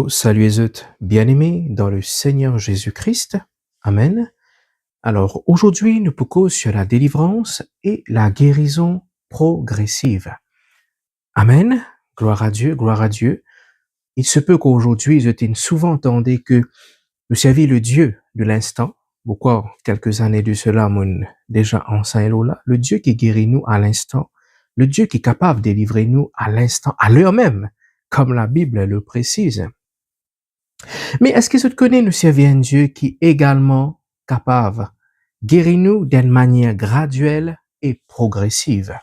Saluez bien-aimés dans le Seigneur Jésus-Christ. Amen. Alors, aujourd'hui, nous causer sur la délivrance et la guérison progressive. Amen. Gloire à Dieu, gloire à Dieu. Il se peut qu'aujourd'hui, je t'ai souvent entendu que nous servions le Dieu de l'instant. Pourquoi quelques années de cela, mon déjà enseigné là, le Dieu qui guérit nous à l'instant, le Dieu qui est capable de délivrer nous à l'instant, à l'heure même, comme la Bible le précise. Mais est-ce que tu connais nous servir un Dieu qui est également capable de guérir nous d'une manière graduelle et progressive?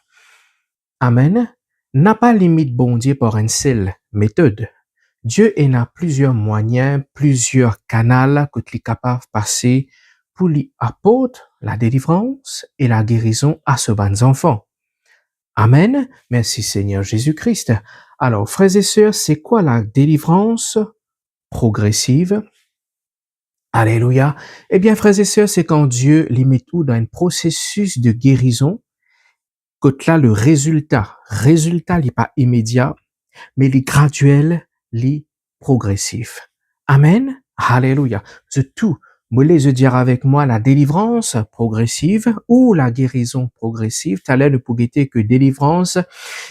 Amen. N'a pas limite bon Dieu par une seule méthode. Dieu en a plusieurs moyens, plusieurs canaux que tu es capable de passer pour lui apporter la délivrance et la guérison à ce bons enfants. Amen. Merci Seigneur Jésus-Christ. Alors, frères et sœurs, c'est quoi la délivrance progressive? Alléluia. Eh bien, frères et sœurs, c'est quand Dieu les met tout dans un processus de guérison, que là, le résultat n'est pas immédiat, mais il est graduel, il est progressif. Amen. Alléluia. C'est tout. Vous voulez dire avec moi la délivrance progressive ou la guérison progressive? Tout à l'heure, nous pouvons dire que délivrance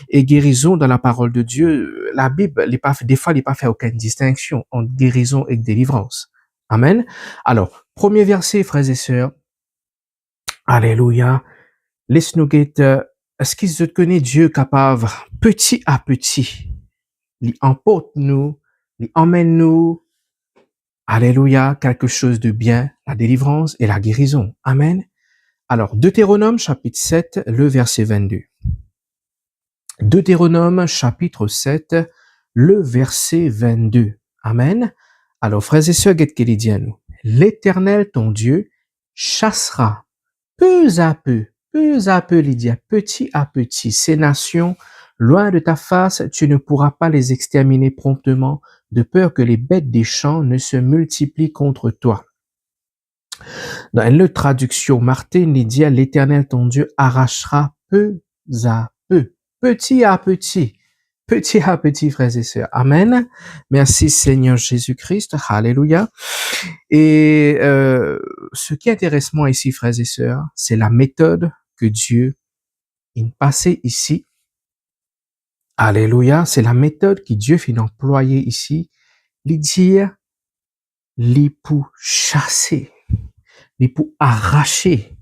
et guérison dans la parole de Dieu, la Bible, des fois, il n'est pas fait aucune distinction entre guérison et délivrance. Amen. Alors, premier verset, frères et sœurs. Alléluia. Laisse-nous guetter. Est-ce qu'il se connaît Dieu capable, petit à petit, il emporte nous, il emmène nous. Alléluia. Quelque chose de bien, la délivrance et la guérison. Amen. Alors, Deutéronome, chapitre 7, le verset 22. Deutéronome, chapitre 7, le verset 22. Amen. Alors, frères et sœurs, qu'est-ce qu'il dit à nous? L'Éternel, ton Dieu, chassera peu à peu, Lydia, petit à petit, ces nations, loin de ta face, tu ne pourras pas les exterminer promptement, de peur que les bêtes des champs ne se multiplient contre toi. Dans une autre traduction, Martin dit, l'Éternel, ton Dieu, arrachera peu à peu, petit à petit, frères et sœurs. Amen. Merci Seigneur Jésus-Christ. Alléluia. Et ce qui est intéressant ici, frères et sœurs, c'est la méthode que Dieu a passée ici. Alléluia. C'est la méthode que Dieu fait employer ici. Les dire, les pour chasser, les pour arracher,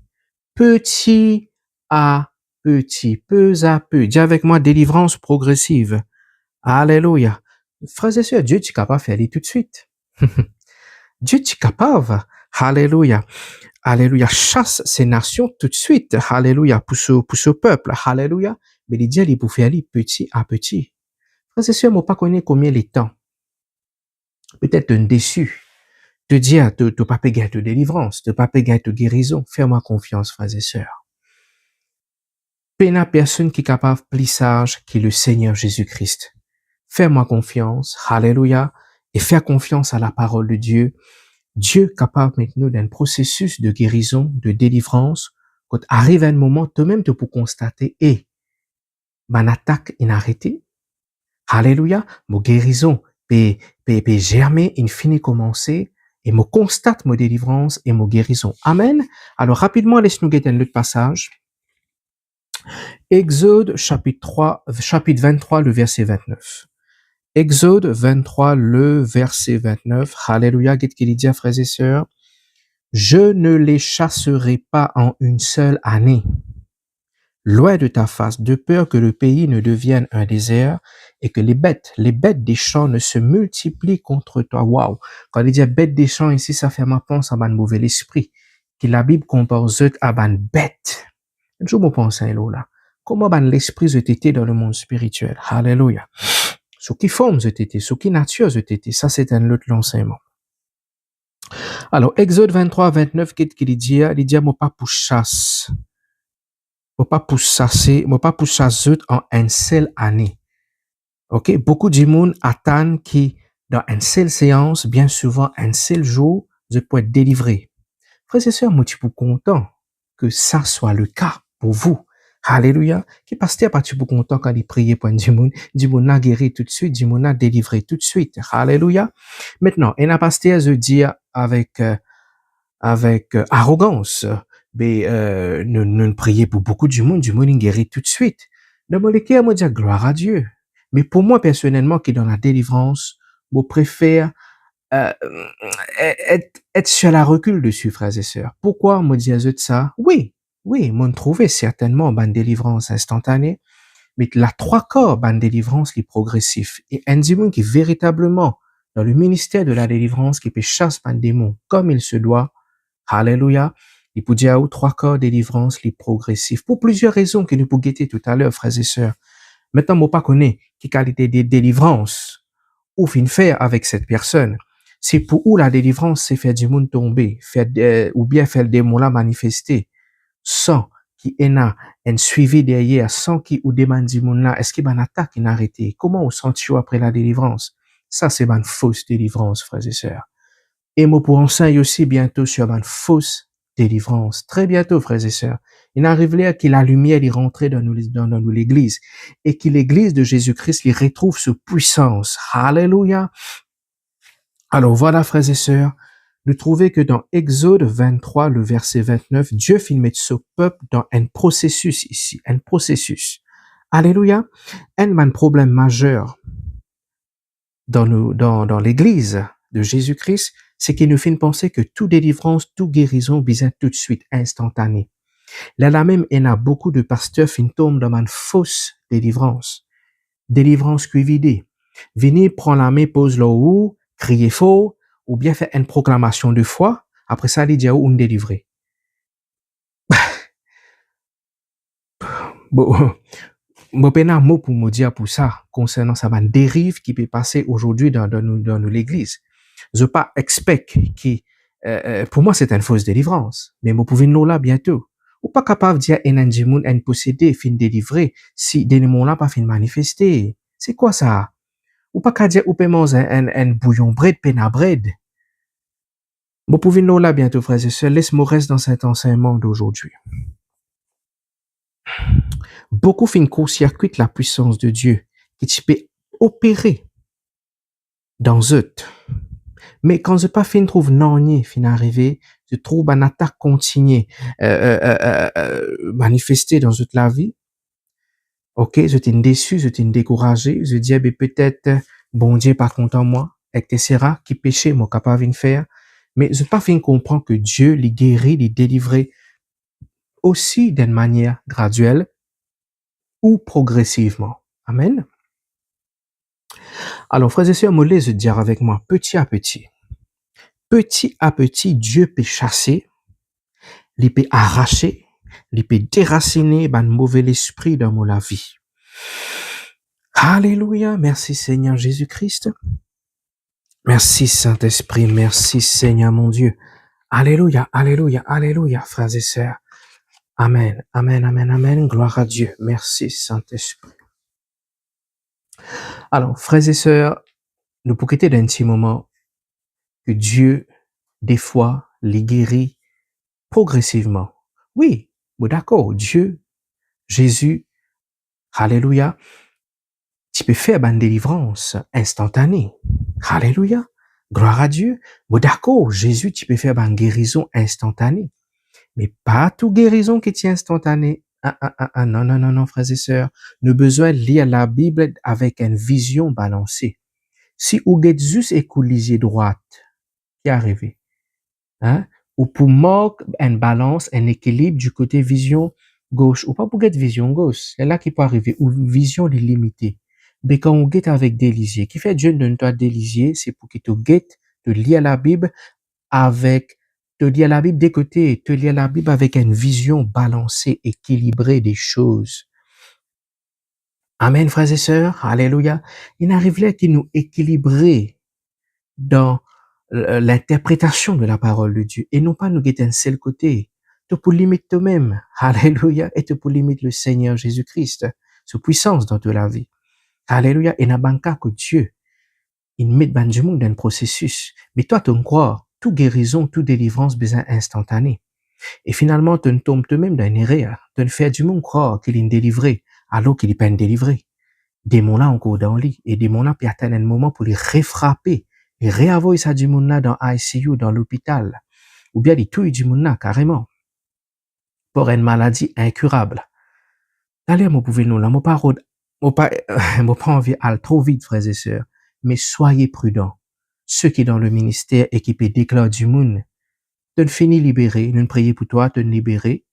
petit à petit, peu à peu. Dis avec moi, délivrance progressive. Alléluia. Frères et sœurs, Dieu est capable de faire aller tout de suite. Dieu est capable. Alléluia. Alléluia. Chasse ces nations tout de suite. Alléluia. Pour ce peuple. Alléluia. Mais il dit, il peut faire aller petit à petit. Frères et sœurs, moi pas connaître combien les temps. Peut-être un déçu. Te dire, te pas payer de délivrance, te pas payer de guérison. Fais-moi confiance, frères et sœurs. Pena personne qui est capable plus sage que le Seigneur Jésus-Christ. Fais-moi confiance. Alléluia. Et faire confiance à la parole de Dieu. Dieu capable maintenant d'un processus de guérison, de délivrance, quand arrive un moment, toi-même tu peux constater, mon attaque est arrêtée. Alléluia, mon guérison peut germer, il finit commencer, et me constate mon délivrance et mon guérison. Amen. Alors rapidement, laisse-nous guetter un autre passage. Exode chapitre 23, le verset 29. Exode 23, le verset 29. Alléluia, qu'est-ce qu'il dit, frères et sœurs? Je ne les chasserai pas en une seule année, loin de ta face, de peur que le pays ne devienne un désert et que les bêtes des champs ne se multiplient contre toi. Waouh! Quand il dit bêtes des champs ici, ça fait ma pense à un mauvais esprit, que la Bible compare à ban bête. Je me pense à là. Comment ban l'esprit été dans le monde spirituel? Alléluia. Ce qui forme été, ce qui nature été, ça c'est un autre enseignement. Alors, Exode 23, 29, qu'est-ce qu'il dit? Il dit, moi pas pour chasse. Moi pas pour chasser en une seule année. Ok? Beaucoup de monde attendent qui, dans une seule séance, bien souvent, un seul jour, je peux être délivré. Frères et sœurs, moi, je suis content que ça soit le cas pour vous. Alléluia. Qui pasteur pas tu pour content quand il priait pour du monde a guéri tout de suite, du monde a délivré tout de suite. Alléluia. Maintenant, et la pasteur se dit avec arrogance, mais nous prions pour beaucoup du monde il guérit tout de suite. Dans mon cas, moi dire gloire à Dieu. Mais pour moi personnellement, qui est dans la délivrance, je préfère euh, être sur la recul dessus, frères et sœurs. Pourquoi me dire ça? Oui, oui, m'en trouver certainement une délivrance instantanée, mais la trois quarts d'une délivrance qui est progressif. Et un démon qui véritablement dans le ministère de la délivrance qui peut chasser un démon comme il se doit. Alléluia. Il peut dire aux trois quarts délivrance les progressif pour plusieurs raisons que nous pouvons guetter tout à l'heure, frères et sœurs. Maintenant, moi pas connaît qui qualité de délivrance ou fin faire avec cette personne. C'est pour où la délivrance, c'est faire du monde tomber, ou bien faire le démon là manifester, sans qu'il y ait un suivi derrière, sans qu'il ou demande du monde là, est-ce qu'il y a une attaque qui arrêté? Comment on sent après la délivrance? Ça, c'est une fausse délivrance, frères et sœurs. Et moi pour enseigner aussi bientôt sur une fausse délivrance. Très bientôt, frères et sœurs. Il arrive là que la lumière est rentrée dans nous l'église et que l'église de Jésus-Christ lui retrouve sa puissance. Alléluia. Alors voilà, frères et sœurs, nous trouvons que dans Exode 23, le verset 29, Dieu filme ce peuple dans un processus ici, un processus. Alléluia. Un problème majeur dans l'église de Jésus-Christ, c'est qu'il nous fait penser que toute délivrance, toute guérison vient tout de suite, instantané. Là même, il y a beaucoup de pasteurs qui tombent dans une fausse délivrance. Délivrance cuividée. Venez prendre la main, pose le haut, crier fort, ou bien faire une proclamation de foi. Après ça, il dit où on délivré. Bon, moi, pas un mot pour me dire pour ça, concernant ça, une dérive qui peut passer aujourd'hui dans l'église. Je pas expect qui, pour moi, c'est une fausse délivrance. Mais vous pouvez nous là bientôt. Ou pas capable de dire, un possédé, fin délivré, si des démons là pas fin manifester. C'est quoi ça? Ou pas qu'à dire, ou peut manger un bouillon bread, peine à bread. Vous pouvez nous là bientôt, frères et sœurs. Laisse-moi rester dans cet enseignement d'aujourd'hui. Beaucoup fin court-circuit la puissance de Dieu, qui tu peux opérer dans eux. Mais quand je pas fin trouve non fin arrivé, je trouve une attaque continue manifestée dans toute la vie. Ok, je t'ai déçu, je t'ai découragé, je dis ben peut-être bon Dieu pas content moi, etc. Qui péché moi capable de faire, mais je pas fin comprendre que Dieu les guérit, les délivrer aussi d'une manière graduelle ou progressivement. Amen. Alors frères et sœurs, moi laisse dire avec moi petit à petit. Petit à petit, Dieu peut chasser, il peut arracher, il peut déraciner un mauvais esprit dans mon la vie. Alléluia, merci Seigneur Jésus-Christ. Merci Saint-Esprit, merci Seigneur mon Dieu. Alléluia, alléluia, alléluia, frères et sœurs. Amen, amen, amen, amen, gloire à Dieu. Merci Saint-Esprit. Alors, frères et sœurs, nous pouvons quitter d'un petit moment que Dieu, des fois, les guérit progressivement. Oui, d'accord, Dieu, Jésus, alléluia, tu peux faire une délivrance instantanée. Alléluia, gloire à Dieu. D'accord, Jésus, tu peux faire une guérison instantanée. Mais pas toute guérison qui est instantanée. Non, non, non, non, frères et sœurs. Nous avons besoin de lire la Bible avec une vision balancée. Si vous êtes juste écoulisier droite, qui est arrivé, hein, ou pour manquer une balance, un équilibre du côté vision gauche, ou pas pour être vision gauche, c'est là qui peut arriver, ou vision limitée. Mais quand on guette avec des lisiers, qui fait Dieu ne doit des lisiers, c'est pour que tu guettes de lire la Bible avec, te lire la Bible des côtés, te lire la Bible avec une vision balancée, équilibrée des choses. Amen, frères et sœurs. Alléluia. Il arrive là qu'il nous équilibrer dans l'interprétation de la parole de Dieu et non pas nous guetter un seul côté. Tu pour limiter toi-même. Alléluia. Et tu pour limiter le Seigneur Jésus-Christ. Sa puissance dans toute la vie. Alléluia. Et n'a pas que Dieu, il met du monde dans un processus. Mais toi, tu crois, toute guérison, toute délivrance, besoin instantané. Et finalement, tu ne tombes toi-même dans une erreur. Tu ne fais du monde croire qu'il est délivré, alors qu'il est pas délivré. Démon-là encore dans le lit. Et démon-là peut atteindre un moment pour les refrapper. Et réavoir ça du monde-là dans ICU, dans l'hôpital. Ou bien les touilles du monde-là, carrément. Pour une maladie incurable. Allez, moi, pouvez nous, là, moi, pas, moi, pas, moi, pas envie d'aller trop vite, frères et sœurs. Mais soyez prudents. Ceux qui dans le ministère et qui peut déclarer du monde, tu ne finis libéré, nous ne prions pour toi, tu ne libérer.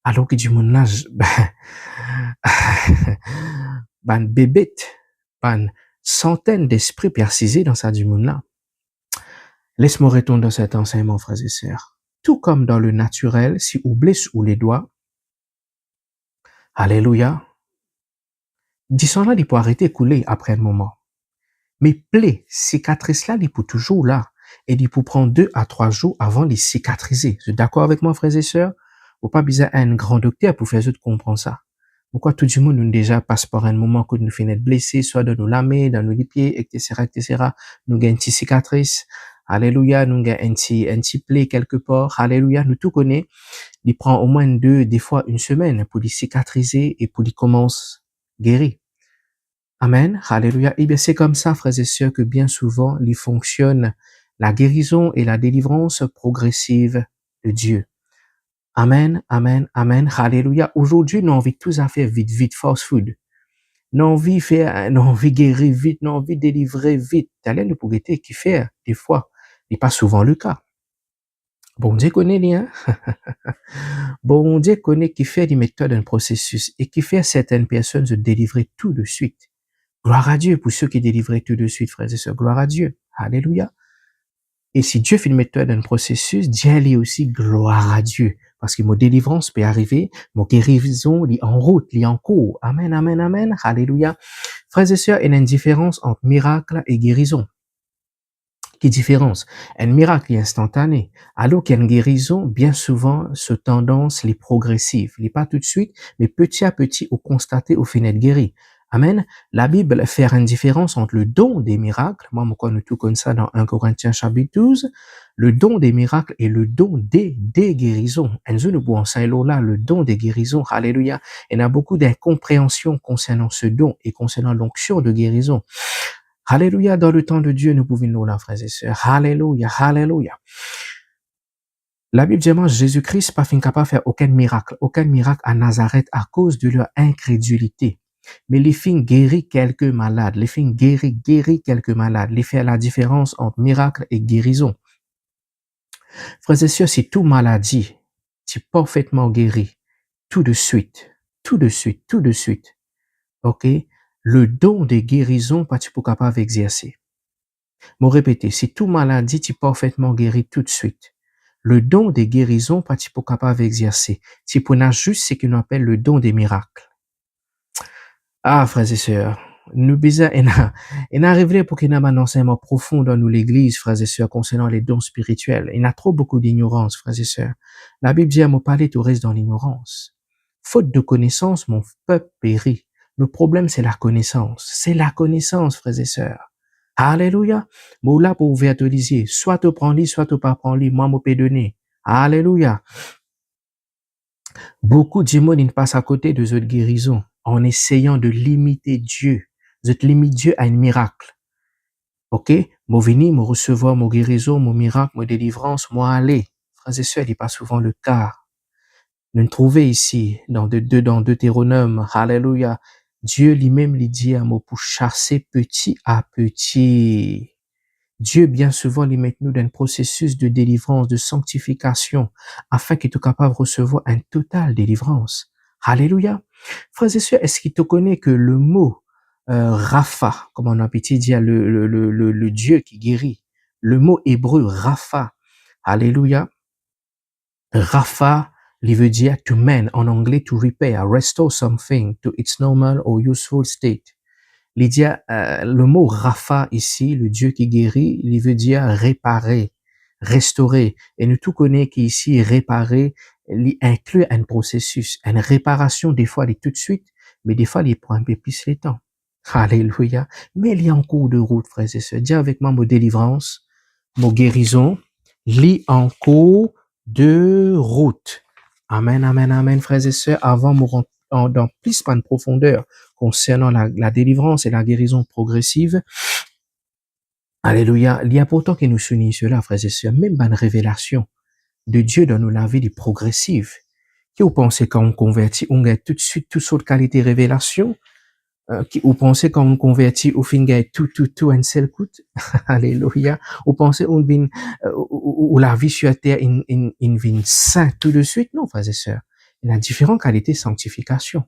Alors que du monde là, ban bébête, ban centaines d'esprits persisés dans ça du monde là. Laisse-moi retourner dans cet enseignement, frères et sœurs. Tout comme dans le naturel, si on blesse ou les doigts, alléluia, disons là, il peut arrêter de couler après un moment. Mais plaie, cicatrice là, il peut toujours là. Et il peut prendre 2 à 3 jours avant de les cicatriser. Vous êtes d'accord avec moi, frères et sœurs? Ou pas besoin un grand docteur pour faire autres comprendre ça. Pourquoi tout le monde nous déjà passe par un moment que nous finissons blessés, soit dans nos lamés, dans nos pieds, etc., etc. Nous gagnons une petite cicatrice. Alléluia, nous gagnons un petit plaie quelque part. Alléluia, nous tout connaissons. Il prend au moins 2, des fois une semaine pour les cicatriser et pour les commencer guérir. Amen. Alléluia. Et bien, c'est comme ça, frères et sœurs, que bien souvent, il fonctionne la guérison et la délivrance progressive de Dieu. Amen, amen, amen. Alléluia. Aujourd'hui, nous avons envie tous à faire vite, vite, fast food. Nous avons envie faire, nous avons envie guérir vite, nous avons envie délivrer vite. T'as nous pour qui faire, des fois. Et pas souvent le cas. Bon Dieu connaît bien. Bon Dieu connaît qui fait des méthodes, un processus et qui fait certaines personnes se délivrer tout de suite. Gloire à Dieu pour ceux qui délivrent tout de suite, frères et sœurs. Gloire à Dieu. Alléluia. Et si Dieu fait une méthode, un processus, dis aussi gloire à Dieu. Parce que mon délivrance peut arriver, mon guérison est en route, est en cours. Amen, amen, amen. Alléluia. Frères et sœurs, il y a une différence entre miracle et guérison. Quelle différence? Un miracle est instantané, alors qu'une guérison, bien souvent, ce tendance est progressive. Il n'est pas tout de suite, mais petit à petit, au constater, au final guéri. Amen. La Bible fait une différence entre le don des miracles, moi, je connais tout comme ça dans 1 Corinthiens chapitre 12, le don des miracles et le don des guérisons. Et nous pouvons là, le don des guérisons. Alléluia. Il y a beaucoup d'incompréhension concernant ce don et concernant l'onction de guérison. Alléluia, dans le temps de Dieu, nous pouvons nous là, frères et sœurs. Alléluia, alléluia. La Bible dit, Jésus-Christ pas fin capable de faire aucun miracle à Nazareth à cause de leur incrédulité. Mais les fins guérit quelques malades, les fins guérit quelques malades, les fait la différence entre miracle et guérison. Frères et sœurs, si tout maladie, tu parfaitement guéri, tout de suite, ok? Le don de guérison, pas tu peux capable d'exercer. Moi répéter, si tout maladie, tu parfaitement guéri tout de suite. Le don de guérison, pas tu peux capable d'exercer. Tu peux juste ce qu'on appelle le don des miracles. Ah, frères et sœurs, nous besoin, et arrivé pour qu'il y ait un enseignement profond dans nous l'église, frères et sœurs, concernant les dons spirituels. Il y a trop beaucoup d'ignorance, frères et sœurs. La Bible dit à mon parler, tu restes dans l'ignorance. Faute de connaissance, mon peuple périt. Le problème, c'est la connaissance. C'est la connaissance, frères et sœurs. Alléluia. Moi, là, pour ouvrir te lisier, soit tu prends lit, soit tu pas prends lit, moi, mon peux donner. Alléluia. Beaucoup de monde, ils passent à côté de cette guérison en essayant de limiter Dieu. Vous limite Dieu à un miracle. Ok? Moi venir, moi recevoir mon guérison, mon miracle, mon délivrance, moi aller. Frères et sœurs, il n'est pas souvent le cas. Nous trouvons ici, dans Deutéronome, alléluia, Dieu lui-même lui dit à moi pour chasser petit à petit. Dieu, bien souvent, lui met nous dans un processus de délivrance, de sanctification, afin qu'il soit capable de recevoir un total délivrance. Alléluia. Frères et sœurs, est-ce qu'il te connaît que le mot Rapha, comme on a pu dire, le Dieu qui guérit, le mot hébreu Rapha, alléluia, Rapha, il veut dire to mend, en anglais to repair, restore something to its normal or useful state. Lydia, le mot Rapha ici, le Dieu qui guérit, il veut dire réparer, restaurer. Et nous tout connaissons qu'ici, réparer, il inclut un processus. Une réparation, des fois, elle est tout de suite, mais des fois, il prend un peu plus le temps. Alléluia. Mais il y a en cours de route, frères et sœurs. Dis avec moi, mon délivrance, mon guérison, il en cours de route. Amen, amen, amen, frères et sœurs. Avant de rentrer dans plus de profondeur concernant la délivrance et la guérison progressive, alléluia, il est important que nous soulignions cela, frères et sœurs, même une révélation de Dieu dans nos la vie progressive. Qui vous pensez quand on convertit, on gagne tout de suite toutes sortes de qualités révélation? Qui vous pensez quand on convertit, au fin gagne tout un seul coup? Alléluia. Vous pensez on vient, ou la vie sur terre, une vie sainte tout de suite? Non, frères et sœurs. Il y a différentes qualités de sanctification.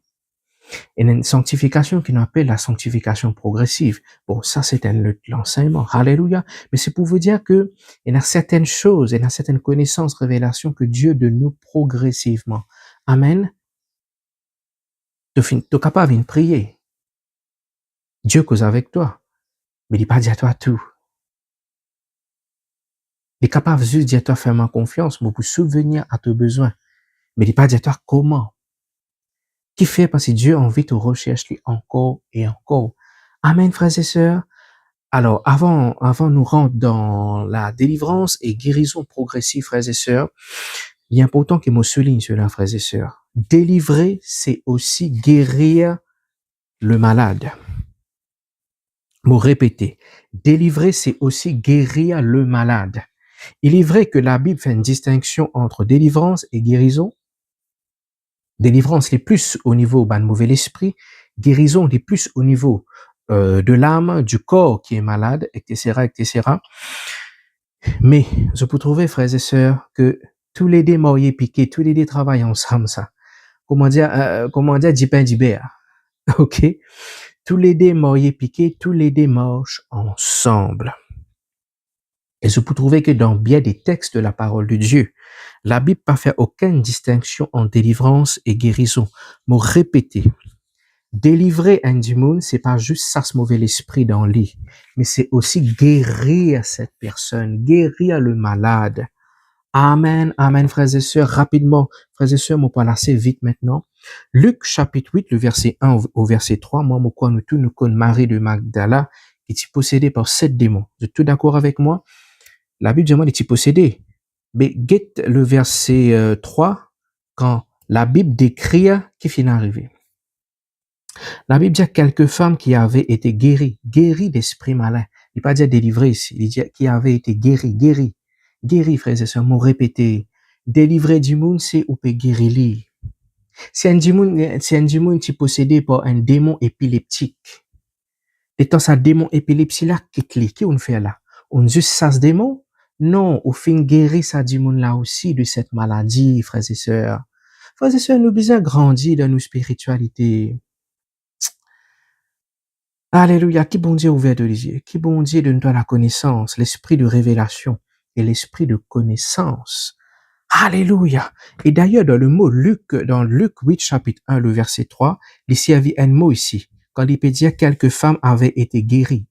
Il y a une sanctification qu'on appelle la sanctification progressive. Bon, ça, c'est l'enseignement. Alléluia. Mais c'est pour vous dire que il y a certaines choses, il y a certaines connaissances, révélations que Dieu donne nous progressivement. Amen. Tu es capable de prier. Dieu cause avec toi. Mais il n'est pas dit à toi tout. Il est capable juste de dire à toi fermement confiance, mais pour subvenir à tes besoins. Mais il n'est pas dit à toi comment. Qui fait parce que Dieu a envie de rechercher encore et encore. Amen, frères et sœurs. Alors, avant nous rendre dans la délivrance et guérison progressive, frères et sœurs, il est important que je souligne cela, frères et sœurs. Délivrer, c'est aussi guérir le malade. Me répéter. Délivrer, c'est aussi guérir le malade. Il est vrai que la Bible fait une distinction entre délivrance et guérison. Délivrance, les plus au niveau d'un mauvais esprit. Guérison, les plus au niveau de l'âme, du corps qui est malade, etc., etc. Mais je peux trouver, frères et sœurs, que tous les deux mariés piqués, tous les deux travaillent ensemble, ça. Comment dire, dipin d'ibert. OK? Tous les deux mariés piqués, tous les deux marchent ensemble. Et je peux trouver que dans bien des textes de la parole de Dieu, la Bible ne fait aucune distinction entre délivrance et guérison. Me répéter. Délivrer un démon, c'est pas juste ça, ce mauvais esprit dans le lit, mais c'est aussi guérir cette personne, guérir le malade. Amen, amen, frères et sœurs. Rapidement, frères et sœurs, on parle assez vite maintenant. Luc, chapitre 8, le verset 1 au verset 3, moi, nous tous nous connaissons Marie de Magdala, qui est possédée par 7 démons. Vous êtes tous d'accord avec moi? La Bible dit, moi, elle est possédée. Mais, guette le verset 3, quand la Bible décrit qui finit arrivé. La Bible dit quelques femmes qui avaient été guéries d'esprits malins. Il ne pas dire délivrées ici, il dit qui avaient été guéries, frères et sœurs, m'ont répété. Délivrer du monde, c'est ou peut guérir lui. C'est un démon qui est possédé par un démon épileptique. Étant ça démon épilepsie là, qui on fait là? On juste ça ce démon? Non, au fin guérir ça démon là aussi de cette maladie, frères et sœurs. Frères et sœurs, nous besoin grandir dans nos spiritualités. Alléluia, qui bon Dieu ouvert de les yeux, qui bon Dieu donne toi la connaissance, l'esprit de révélation et l'esprit de connaissance. Alléluia. Et d'ailleurs, dans le mot Luc, dans Luc 8, chapitre 1, le verset 3, il s'y avait un mot ici. Quand il peut dire quelques femmes avaient été guéries.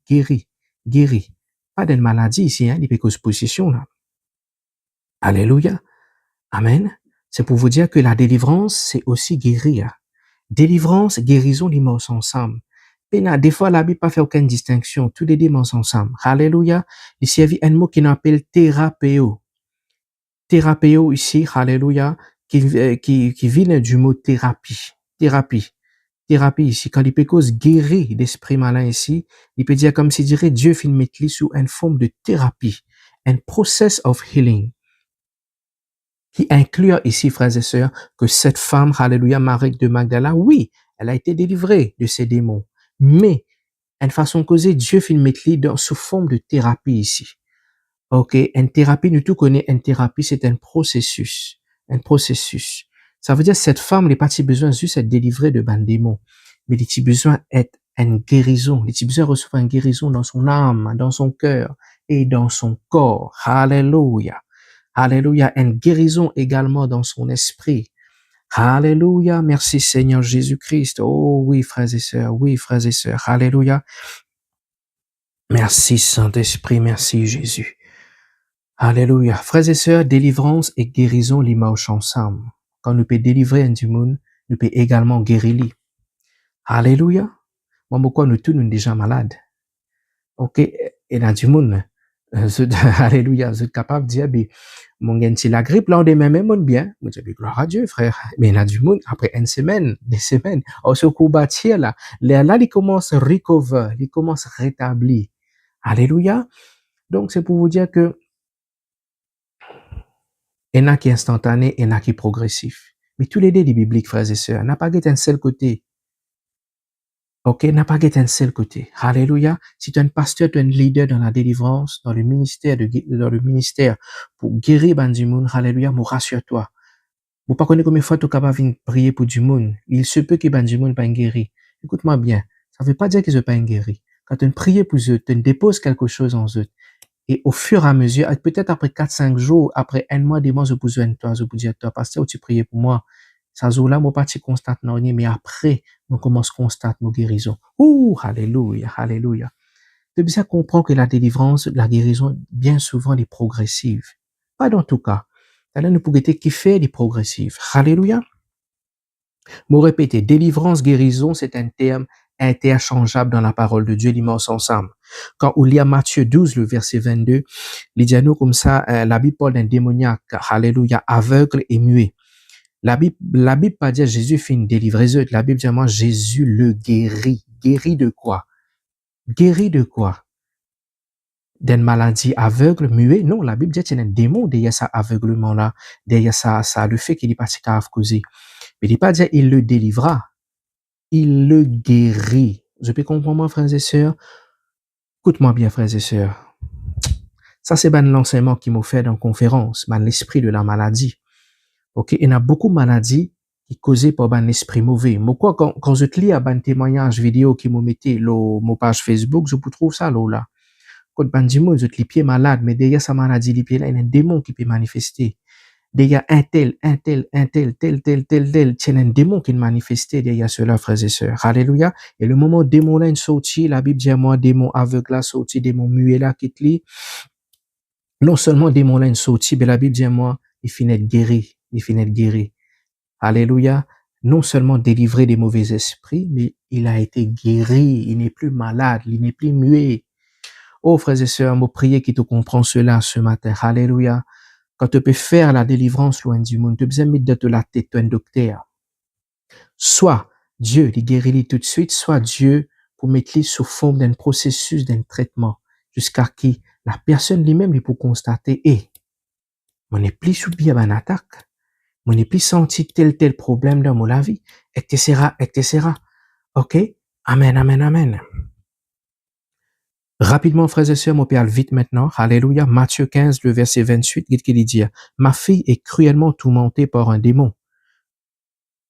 Pas d'une maladie ici, hein, il peut cause position là. Alléluia. Amen. C'est pour vous dire que la délivrance, c'est aussi guérir. Délivrance, guérison, ils marchent ensemble. Et là, des fois, la Bible pas fait aucune distinction. Tous les deux marchent ensemble. Alléluia. Ici, il y a un mot qui appelle thérapéo. Thérapéo ici, alléluia, qui vient du mot thérapie. Thérapie ici, quand il peut cause guérir d'esprit malin ici, il peut dire comme s'il dirait Dieu fait mettre sous une forme de thérapie, un process of healing, qui inclut ici, frères et sœurs, que cette femme, alléluia, Marie de Magdala, oui, elle a été délivrée de ces démons, mais, une façon causée, Dieu fait mettre sous forme de thérapie ici. OK, une thérapie, nous tous connaissons une thérapie, c'est un processus. Ça veut dire que cette femme n'est pas besoin juste d'être délivrée de ban démon, mais elle a besoin d'être une guérison. Elle a besoin de recevoir une guérison dans son âme, dans son cœur et dans son corps. Alléluia. Alléluia. Une guérison également dans son esprit. Alléluia. Merci Seigneur Jésus-Christ. Oh oui, frères et sœurs. Oui, frères et sœurs. Alléluia. Merci Saint-Esprit. Merci Jésus. Alléluia. Frères et sœurs, délivrance et guérison, les marchent ensemble. Quand nous pouvons délivrer un du monde, nous pouvons également guérir lui. Alléluia. Moi, pourquoi nous tous, nous sommes déjà malades? OK. Et dans du monde, Alléluia, vous êtes capable de dire, mon gain, si la grippe, là, on est même bien. Moi, je dis, gloire à Dieu, frère. Mais il y a du monde, après une semaine, des semaines, on se combattit, là, il commence à recover, il commence à rétablir. Alléluia. Donc, c'est pour vous dire que, il y en a qui est instantané, il y en a qui est progressif. Mais tous les deux, les bibliques, frères et sœurs, n'a pas un seul côté. Ok, n'a pas un seul côté. Alléluia. Si tu es un pasteur, tu es un leader dans la délivrance, dans le ministère pour guérir ben du monde, alléluia, moi rassure-toi. Vous pas connaître combien de fois tu es capable de prier pour du monde. Il se peut que ben du monde pas guéri. Écoute-moi bien. Ça veut pas dire qu'ils ne sont pas guéris. Quand tu pries pour eux, tu déposes quelque chose en eux. Et au fur et à mesure, peut-être après 4-5 jours, après un mois, des mois, je peux dire, toi, pasteur, tu priais pour moi. Ça jour-là, moi, pas tu constate non, mais après, on commence à constater nos guérisons. Ouh, alléluia, alléluia. Tu bien comprendre que la délivrance, la guérison, bien souvent, est progressive. Pas dans tout cas. Alors, nous pourrions qui fait des progressives. Alléluia. Moi, répéter, délivrance, guérison, c'est un terme interchangeable dans la parole de Dieu, l'immense ensemble. Quand on lit à Matthieu 12, le verset 22, il dit à nous comme ça, la Bible parle d'un démoniaque, alléluia, aveugle et muet. La Bible pas dire Jésus fait une délivreuse, la Bible dit moi, Jésus le guérit. Guérit de quoi? Guérit de quoi? D'une maladie aveugle, muet? Non, la Bible dit qu'il y a un démon derrière ça aveuglement-là, derrière ça, le fait qu'il est pas si grave causé. Mais il n'est pas dire il le délivra. Il le guérit. Je peux comprendre, moi, frères et sœurs? Écoute-moi bien, frères et sœurs. Ça, c'est ben l'enseignement qui m'a fait dans la conférence, ben l'esprit de la maladie. Ok? Il y a beaucoup de maladies qui causées par ben l'esprit mauvais. Moi, quoi, quand je te lis à ben témoignage vidéo qui m'a mis mon page Facebook, je peux trouver ça, là. Quand ben dis moi, je te lis pied malade, mais derrière sa maladie, les pieds là, il y a un démon qui peut manifester. Derrière tel, c'est un démon qui est manifesté derrière cela, frères et sœurs. Alléluia. Et le moment où démon là est sorti, la Bible dit à moi, démon aveugle là sorti, démon muet là qui te lit. Non seulement démon là est sorti, mais la Bible dit à moi, il finit d'être guéri. Il finit d'être guéri. Alléluia. Non seulement délivré des mauvais esprits, mais il a été guéri. Il n'est plus malade. Il n'est plus muet. Oh, frères et sœurs, moi prier qui te comprend cela ce matin. Alléluia. Quand tu peux faire la délivrance loin du monde, tu as besoin de mettre de la tête un docteur. Soit Dieu il guérit tout de suite, soit Dieu pour mettre sous forme d'un processus, d'un traitement, jusqu'à qui la personne lui-même il peut constater, on n'est plus subi à une attaque, on n'est plus senti tel problème dans mon vie, etc., etc. Ok? Amen, amen, amen. Rapidement, frères et sœurs, mon père, vite maintenant. Alléluia. Matthieu 15, le verset 28, qu'est-ce qu'il dit? Ma fille est cruellement tourmentée par un démon.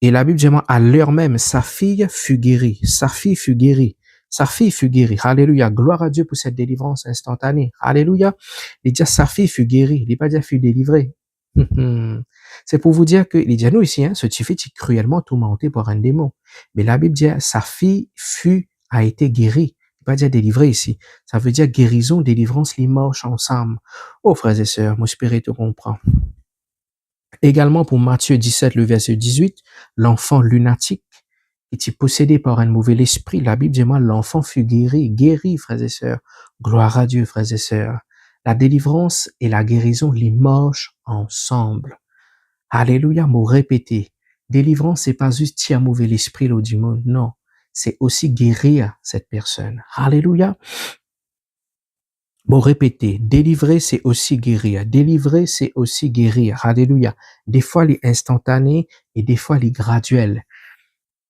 Et la Bible dit, à l'heure même, sa fille fut guérie. Sa fille fut guérie. Sa fille fut guérie. Alléluia. Gloire à Dieu pour cette délivrance instantanée. Alléluia. Il dit, sa fille fut guérie. Il n'est pas dit, fut délivrée. C'est pour vous dire que, il dit à nous ici, ce petit fils est cruellement tourmenté par un démon. Mais la Bible dit, sa fille a été guérie. Pas dire délivré ici. Ça veut dire guérison, délivrance, les marchent ensemble. Oh, frères et sœurs, moi, j'espère te comprendre. Également pour Matthieu 17, le verset 18, l'enfant lunatique qui était possédé par un mauvais esprit. La Bible dit, moi, l'enfant fut guéri, frères et sœurs. Gloire à Dieu, frères et sœurs. La délivrance et la guérison, les marchent ensemble. Alléluia, mot répété. Délivrance, c'est pas juste tirer mauvais l'esprit là du monde, non. C'est aussi guérir cette personne. Alléluia. Bon, répétez. Délivrer, c'est aussi guérir. Délivrer, c'est aussi guérir. Alléluia. Des fois, les instantanés et des fois, les graduels.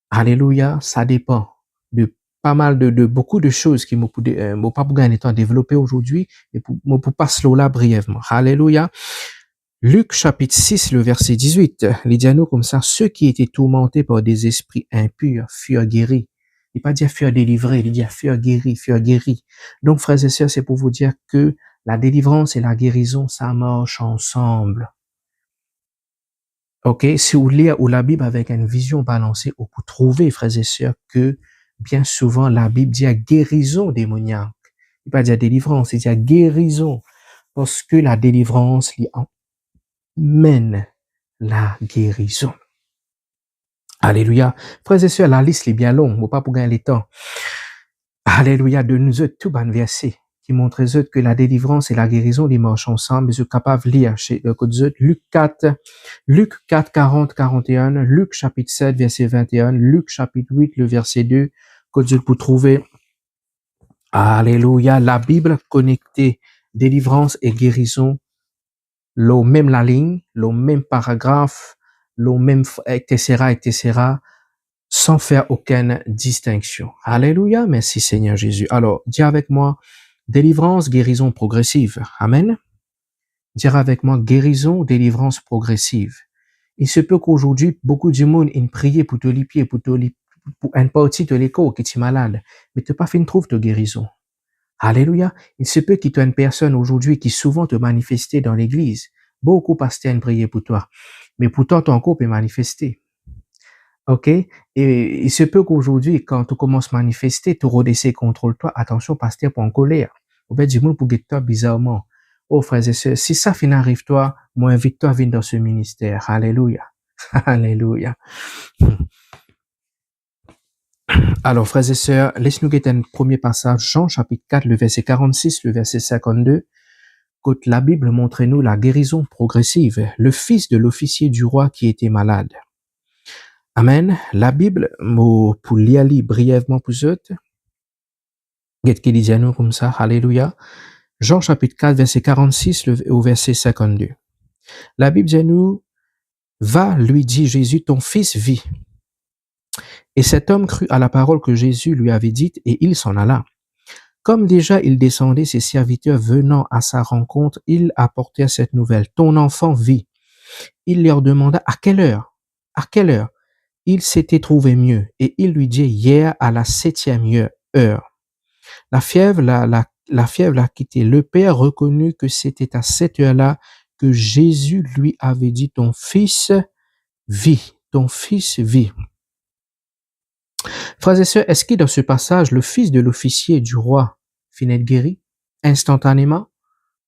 Alléluia. Ça dépend de pas mal de beaucoup de choses qui m'ont pas pour gagner temps développer aujourd'hui, mais pour passer là brièvement. Alléluia. Luc chapitre 6, le verset 18, il dit à nous comme ça, ceux qui étaient tourmentés par des esprits impurs furent guéris. Il n'est pas dire furent délivrés, il dit furent guéris, furent guéris. Donc, frères et sœurs, c'est pour vous dire que la délivrance et la guérison, ça marche ensemble. Ok? Si vous lisez la Bible avec une vision balancée, vous pouvez trouver, frères et sœurs, que bien souvent, la Bible dit à guérison démoniaque. Il ne pas dire délivrance, il dit à guérison. Parce que la délivrance, mène la guérison. Alléluia. Frères et sœurs, la liste est bien longue, mais pas pour gagner le temps. Alléluia, de nous autres, tout ban verset qui montre que la délivrance et la guérison, les marchent ensemble. Mais je suis capable de lire chez Luc 4, 40, 41, Luc chapitre 7, verset 21, Luc chapitre 8, le verset 2, pour trouver, alléluia, la Bible connectée, délivrance et guérison, le même la ligne, le même paragraphe, le même, etc., sans faire aucune distinction. Alléluia, merci Seigneur Jésus. Alors, dis avec moi, délivrance, guérison progressive. Amen. Dire avec moi, guérison, délivrance progressive. Il se peut qu'aujourd'hui, beaucoup de monde ait prié pour te lipier, pour une partie de l'écho qui est malade, mais tu n'as pas fait une trouve de guérison. Alléluia. Il se peut qu'il y ait une personne aujourd'hui qui souvent te manifestait dans l'église. Beaucoup pasteurs ont prié pour toi, mais pourtant ton corps peut manifester. OK? Et il se peut qu'aujourd'hui, quand tu commences à manifester, tu redescends contre toi. Attention, pasteur, pour en colère. Au fait, du monde pour guetter toi bizarrement. Oh, frères et sœurs, si ça fin arrive toi, moi, invite-toi à venir dans ce ministère. Alléluia. Alléluia. Alors, frères et sœurs, laisse-nous guetter un premier passage, Jean, chapitre 4, le verset 46, le verset 52. Quand la Bible montre-nous la guérison progressive, le fils de l'officier du roi qui était malade. Amen. La Bible, pour lire brièvement pour eux, qu'est-ce qu'il dit à nous comme ça? Alléluia. Jean chapitre 4, verset 46 au verset 52. La Bible dit à nous, va, lui dit Jésus, ton fils vit. Et cet homme crut à la parole que Jésus lui avait dite et il s'en alla. Comme déjà il descendait, ses serviteurs venant à sa rencontre, ils apportèrent cette nouvelle. Ton enfant vit. Il leur demanda à quelle heure? À quelle heure? Il s'était trouvé mieux et il lui dit hier à la 7e heure. La fièvre l'a quitté. Le père reconnut que c'était à cette heure-là que Jésus lui avait dit ton fils vit. Ton fils vit. Frères et sœurs, est-ce que dans ce passage, le fils de l'officier du roi finit de guéri instantanément?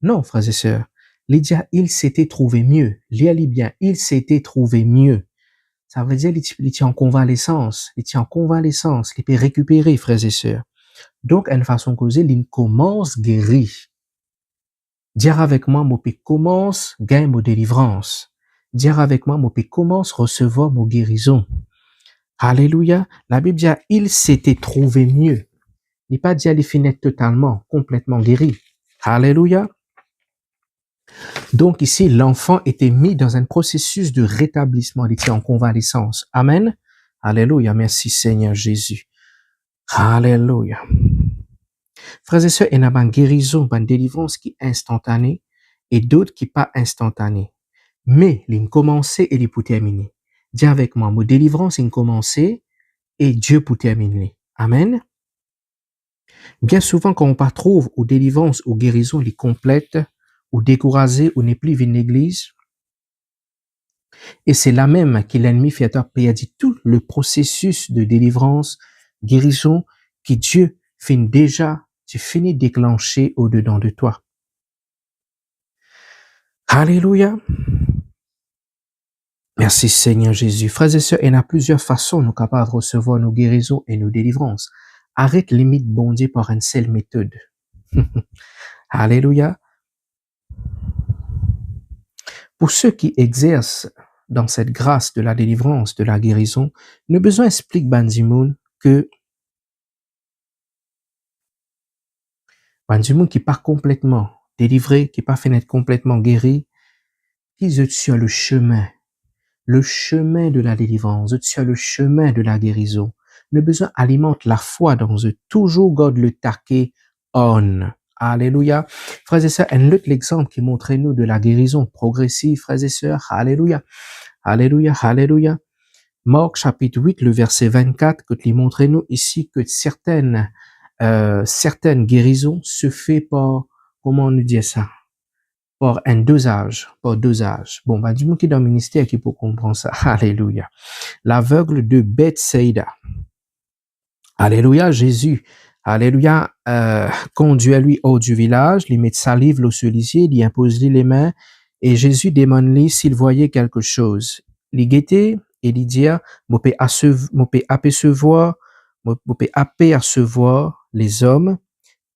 Non, frères et sœurs. Lydia, il s'était trouvé mieux. Lis bien, il s'était trouvé mieux. Ça veut dire qu'il était en convalescence. Il était en convalescence. Il peut récupérer, frères et sœurs. Donc, une façon causée, il commence guéri. Dire avec moi, mon père commence gagne mon délivrance. Dire avec moi, mon père commence recevoir mon guérison. Alléluia. La Bible dit, il s'était trouvé mieux. Il n'est pas dit, il finit totalement, complètement guéri. Alléluia. Donc ici, l'enfant était mis dans un processus de rétablissement. Il était en convalescence. Amen. Alléluia. Merci Seigneur Jésus. Alléluia. Frères et sœurs, il y a une guérison, une délivrance qui est instantanée et d'autres qui pas instantanée. Mais, il commencer et il pour terminer. Dis avec moi, mon délivrance est commencé et Dieu pour terminer. Amen. Bien souvent, quand on pas trouve ou délivrance ou guérison, les complète ou découragé ou n'est plus une église. Et c'est là même que l'ennemi fait perdre tout le processus de délivrance, guérison que Dieu finit déjà, tu finis déclencher au-dedans de toi. Alléluia. Merci Seigneur Jésus. Frères et sœurs, il y a plusieurs façons nous capables de recevoir nos guérisons et nos délivrances. Arrête limite bon Dieu par une seule méthode. Alléluia. Pour ceux qui exercent dans cette grâce de la délivrance, de la guérison, nous besoin explique Bandimoun que Bandimoun qui pas complètement délivré, qui pas fait être complètement guéri, qui est sur le chemin de la délivrance, sur le chemin de la guérison. Nous besoin alimente la foi dans eux, toujours garde le taquet on. Alléluia. Frères et sœurs, un autre exemple qui montre nous de la guérison progressive, frères et sœurs. Alléluia. Alléluia. Alléluia. Marc chapitre 8, le verset 24, que lui montre nous ici que certaines guérisons se fait par, comment on nous dit ça? Par un dosage. Bon, du monde qui est dans le ministère qui peut comprendre ça. Alléluia. L'aveugle de Bethsaïda. Alléluia, Jésus. Alléluia, conduit à lui hors du village, lui met salive l'eau solicier, lui impose les mains, et Jésus demande-lui s'il voyait quelque chose. Il guettait, et il dit, mon peut apercevoir les hommes,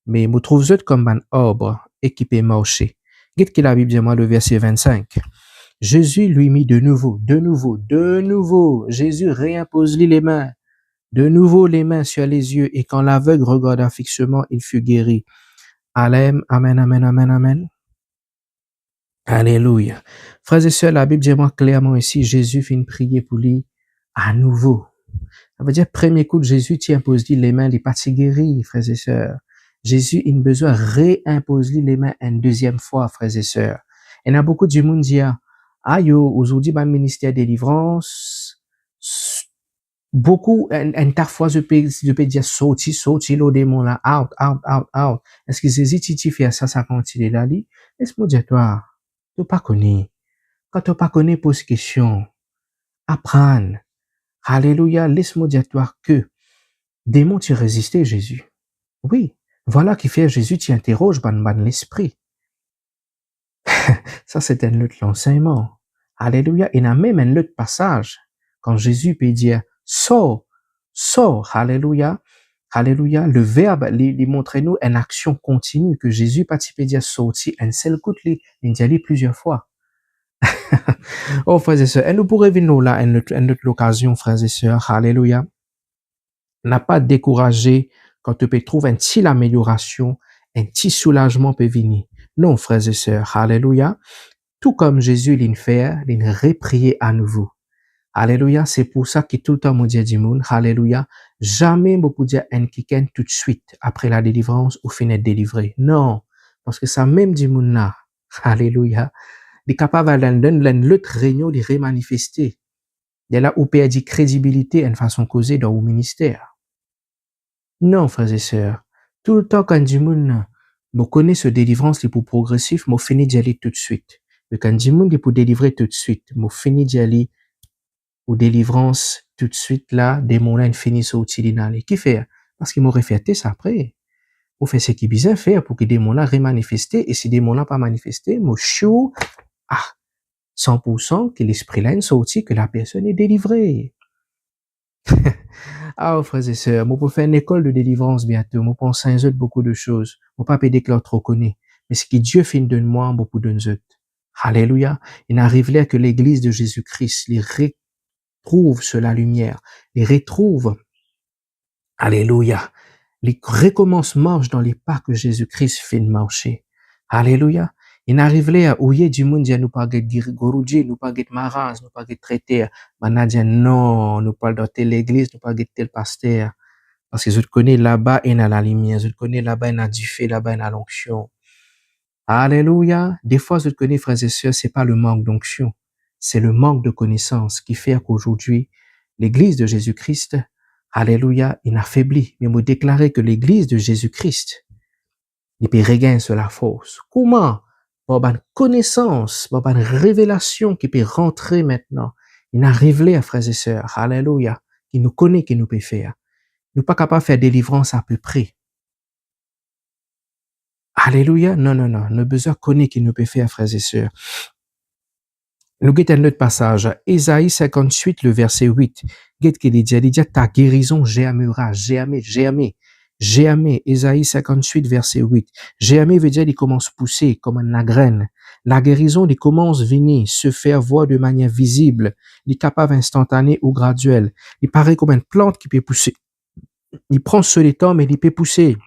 mais me trouve eux comme un arbre équipé marcher. Qu'est-ce que la Bible dit moi le verset 25? Jésus lui mit de nouveau. Jésus réimpose lui les mains. De nouveau les mains sur les yeux, et quand l'aveugle regarda fixement, il fut guéri. Amen, amen, amen, amen, amen. Alléluia. Frères et sœurs, la Bible dit moi clairement ici, Jésus fit une prière pour lui à nouveau. Ça veut dire, premier coup de Jésus, tu imposes les mains, il n'est pas guéri, frères et sœurs. Jésus, il a besoin de réimposer les mains une deuxième fois, frères et sœurs. Il y a beaucoup de monde qui dit, ah yo, aujourd'hui, le ministère de délivrance, beaucoup, parfois, je peux dire, sorti, le démon là, out. Est-ce que Jésus, tu fais ça, ça continue là, dit, laisse-moi dire, toi, tu pas connais. Quand tu pas connais, pose question. Apprendre. Alléluia, laisse-moi dire, toi, que démon, tu résistais, Jésus. Oui. Voilà qui fait Jésus, tu interroges, ban l'esprit. Ça, c'est un autre enseignement. Alléluia. Il y a même un autre passage. Quand Jésus peut dire, sors. Alléluia. Alléluia. Le verbe, il montre nous une action continue que Jésus pas peut dire sorti un seul coup, il dit plusieurs fois. Oh, frères et sœurs, et nous pourrions venir là, une autre occasion, frères et sœurs. Alléluia. N'a pas découragé quand tu peux trouver une petite amélioration, un petit soulagement peut venir. Non, frères et sœurs. Alléluia. Tout comme Jésus l'a fait, il reprié à nouveau. Alléluia. C'est pour ça que tout le temps, mon Dieu du monde, alléluia, jamais me peut dire un quelqu'un tout de suite après la délivrance ou finir délivré. Non. Parce que ça même du monde là. Alléluia. Il est capable de l'autre réunion de remanifester. Il y a là où perd crédibilité en façon causée dans le ministère. Non, frères et sœurs. Tout le temps, quand du monde, me connaît ce délivrance, les pour progressif, me finit d'y aller tout de suite. Mais quand du monde, est pour délivrer tout de suite, me finit d'y aller ou délivrance tout de suite là, des moulins finissent au tidinal. Qui fait? Parce qu'il m'aurait fait ça après. Ou fait ce qui bien faire pour que des moulins remanifestent, et si des moulins pas manifestés, me chou, 100% que l'esprit là est sorti, que la personne est délivrée. Ah, frères et sœurs, moi, pour faire une école de délivrance bientôt, moi, pour enseigner beaucoup de choses. Moi, pas pédé que l'autre connaît. Mais ce qui Dieu fait de moi, beaucoup de nous. Alléluia. Il n'arrive là que l'église de Jésus-Christ les retrouve sur la lumière, les retrouve. Alléluia. Les recommence marche dans les pas que Jésus-Christ fait de marcher. Alléluia. Il n'arrive là à ouiller du monde, nous pas dire gourudji, nous pas get maraz, nous pas get traiter. Manadia, non, nous pas dans telle église, nous pas get tel pasteur. Parce que je te connais là-bas, il y a la lumière. Je te connais là-bas, il y a du feu, là-bas, il y a l'onction. Alléluia. Des fois, je te connais, frères et sœurs, c'est pas le manque d'onction. C'est le manque de connaissance qui fait qu'aujourd'hui, l'église de Jésus-Christ, alléluia, il affaiblit. Mais me déclarer que l'église de Jésus-Christ, il peut regagner sur la force. Comment? Par une connaissance, par une révélation qui peut rentrer maintenant. Il arrive là, frères et sœurs. Alléluia. Qui nous connaît, qui nous peut faire. Nous pas capable de faire délivrance à peu près. Alléluia. Non. Nous besoin connaître qui nous peut faire, frères et sœurs. Nous guettons un autre passage. Ésaïe 58, le verset 8. Guette qu'il dit, ta guérison germera, germer. Ésaïe 58, verset 8. Germer veut dire, il commence à pousser comme la graine. La guérison, il commence à venir, se faire voir de manière visible. Il est capable instantané ou graduel. Il paraît comme une plante qui peut pousser. Il prend sur les temps, mais il peut pousser.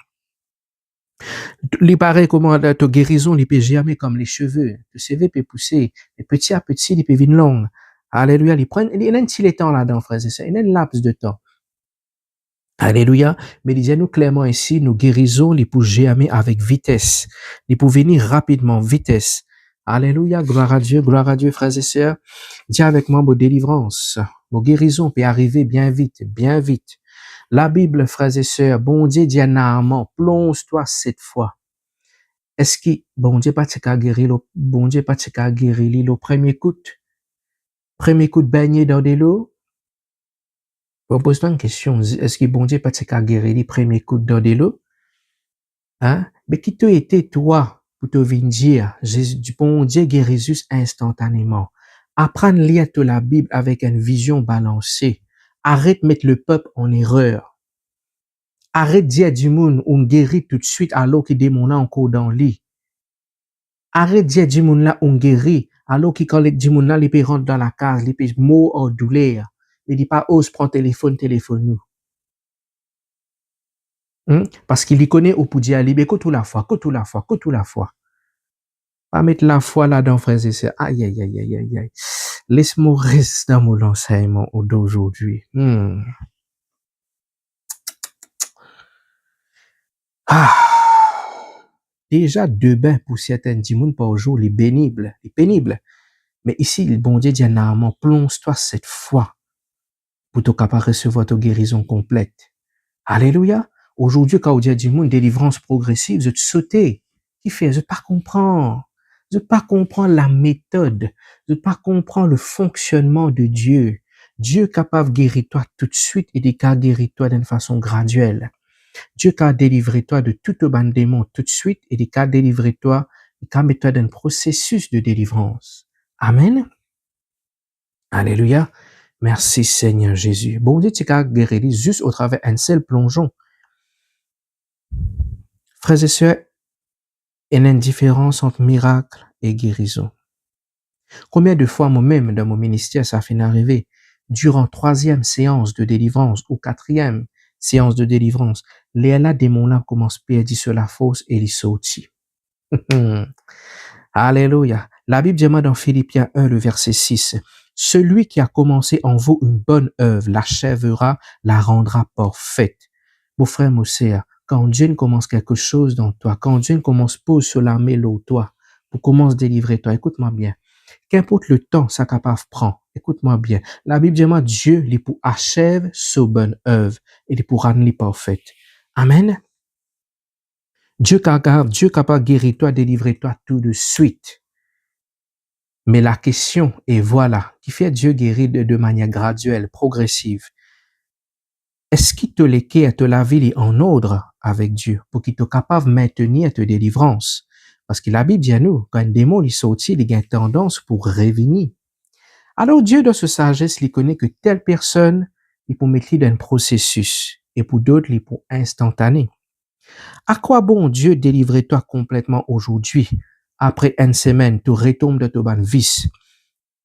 Il paraît comment ta guérison, il peut germer comme les cheveux. Le cheveu peut pousser. Et petit à petit, il peut venir long. Alléluia. Il y a un petit temps là-dedans, frères et sœurs. Il y a un laps de temps. Alléluia. Mais il dit nous clairement ici, nous guérisons, il peut germer avec vitesse. Il peut venir rapidement, vitesse. Alléluia. Gloire à Dieu, frères et sœurs. Dis avec moi, vos délivrances. Vos guérisons peut arriver bien vite, bien vite. La Bible, frères et sœurs, bon Dieu dit à Naaman, plonge-toi 7 fois. Est-ce que bon Dieu pas guéri le premier coup de baigner dans de l'eau? On pose une question. Est-ce que bon Dieu pas guéri le premier coup dans de l'eau? Hein? Mais qui t'a été toi pour te venir dire, Jésus, bon Dieu guérit juste instantanément. Apprendre à lire la Bible avec une vision balancée. Arrête de mettre le peuple en erreur. Arrête de dire du monde, on guérit tout de suite alors qu'il démon encore dans le lit. Arrête de dire du monde là, on guérit alors qu'il quand du monde là, il peut rentrer dans la case, il peut mot ou douleur. Il dit pas, ose prendre téléphone nous. Parce qu'il y connaît au pour dire, il que toute la fois. Pas mettre la foi là-dedans, frères et sœurs. Aïe, aïe, aïe, aïe, aïe, aïe. Laisse-moi rester dans mon enseignement d'aujourd'hui. Déjà, 2 bains pour certains dimounes par jour, les pénibles. Mais ici, le bon Dieu dit, normalement, plonge-toi cette fois pour te capable recevoir ta guérison complète. Alléluia. Aujourd'hui, quand on dit du monde, délivrance progressive, je te sauter. Qui fait? Je pas comprendre. Je pas comprendre la méthode. Je pas comprendre le fonctionnement de Dieu. Dieu est capable de guérir toi tout de suite et de guérir toi d'une façon graduelle. Dieu qui a délivré toi de toute bande démon tout de suite et qui a délivré toi, qui a mis toi dans un processus de délivrance. Amen. Alléluia. Merci Seigneur Jésus. Bon Dieu, tu as guéri juste au travers d'un seul plongeon. Frères et sœurs, il y a une différence entre miracle et guérison. Combien de fois moi-même dans mon ministère ça fait arriver durant 3e séance de délivrance ou 4e séance de délivrance, les là démons là commencent à perdre sur la fausse et les sortir. Alléluia. La Bible dit dans Philippiens 1 le verset 6, celui qui a commencé en vous une bonne œuvre l'achèvera, la rendra parfaite. Mon frère, mon sœur, quand Dieu commence quelque chose dans toi, quand Dieu commence pose sur la mélo toi, pour commence délivrer toi, écoute-moi bien. Qu'importe le temps ça capable prend, écoute-moi bien. La Bible dit Dieu il pour achève sa bonne œuvre et il pour rendre parfaite. Amen. Dieu capable de guérir toi, délivrer toi tout de suite. Mais la question est voilà, qui fait Dieu guérir de manière graduelle, progressive. Est-ce qu'il te laisse à te laver en ordre avec Dieu pour qu'il te capable de maintenir ta délivrance? Parce que la Bible dit à nous, quand un démon il sortit, il a une tendance pour revenir. Alors Dieu, dans sa sagesse, il connaît que telle personne, il peut mettre dans un processus et pour d'autres, il peut instantané. À quoi bon Dieu délivrer toi complètement aujourd'hui? Après une semaine, tu retombes de ton ban vice,